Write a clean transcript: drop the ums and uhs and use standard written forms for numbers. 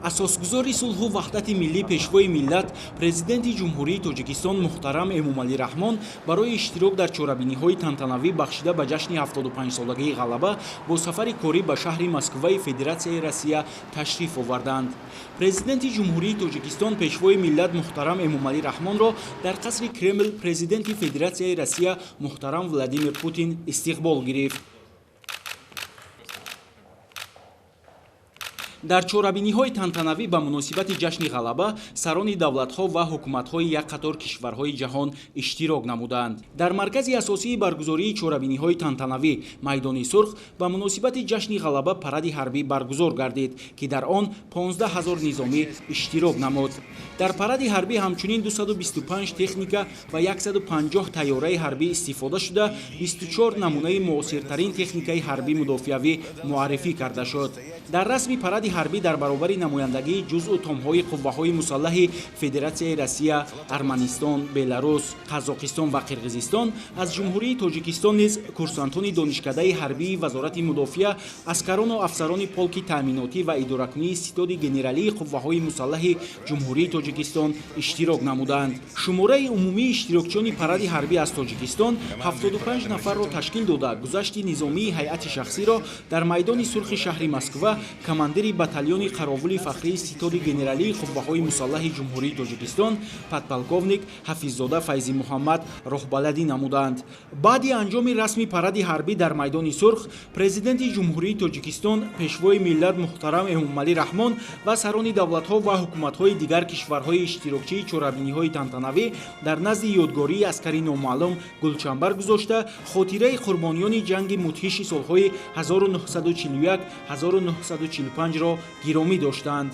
асосгузори сулҳу ваҳдати миллӣ пешвои миллат президенти ҷумҳурии Тоҷикистон муҳтарам Эмомалӣ Раҳмон барои иштирок дар чорабиниҳои тантанавӣ бахшида ба ҷашни 75-солагии ғалаба бо сафари корӣ ба шаҳри Москваи Федератсияи Россия ташриф оварданд. Президенти ҷумҳурии Тоҷикистон пешвои миллат муҳтарам Эмомалӣ Раҳмонро дар қасри Кремл президенти Федератсияи Россия муҳтарам Владимир Путин истиқбол гирифт. дар чорабиниҳои тантанавӣ ба муносибати ҷашни ғалаба сарони давлатҳо ва ҳукуматҳои як қатор кишварҳои ҷаҳон иштирок намуданд. дар маркази асосии баргузории чорабиниҳои тантанавӣ майдони сурх ба муносибати ҷашни ғалаба паради ҳарбӣ баргузор гардид, ки дар он 15 000 низомӣ иштирок намуд. дар паради ҳарбӣ ҳамчунин 225 техника ва 150 тайёраи ҳарбӣ истифода шуда 24 намунаи муосиртарин техникаи ҳарбии мудофиавӣ муаррифӣ карда шуд. дар расми паради ҳарбӣ дар баробари намояндагии ҷузъу томҳои қувваҳои мусаллаҳи Федератсияи Россия, Арманистон, Беларус, Қазоқистон ва Қирғизистон аз ҷумҳурии Тоҷикистон низ курсантони донишкадаи ҳарбии Вазорати мудофиа, аскарону афсарони полки таъминотӣ ва идоракунии ситоди генералии қувваҳои мусаллаҳи ҷумҳурии Тоҷикистон иштирок намуданд. шумораи умумии иштирокчиёни паради ҳарбӣ аз Тоҷикистон 75 нафарро ташкил дода, гузашти низомии ҳайати шахсиро дар майдони сурхи шаҳри Москва командири батальони қаровули фахрии ситоди генералии қувваҳои мусаллаҳи ҷумҳурии Тоҷикистон подполковник Ҳафиззода Файзи Муҳаммад роҳбаладӣ намуданд. баъди анҷоми расми паради ҳарбӣ дар майдони сурх, президенти ҷумҳурии Тоҷикистон пешвои миллат муҳтарам Эмомалӣ Раҳмон ва сарони давлатҳо ва ҳукуматҳои дигар кишварҳои иштирокчии чорабиниҳои тантанавӣ дар назди ёдгории аскари номаълум гулчанбар гузошта хотираи қурбониёни ҷанги мудҳиши солҳои 1941-1945-ро гиромӣ доштанд.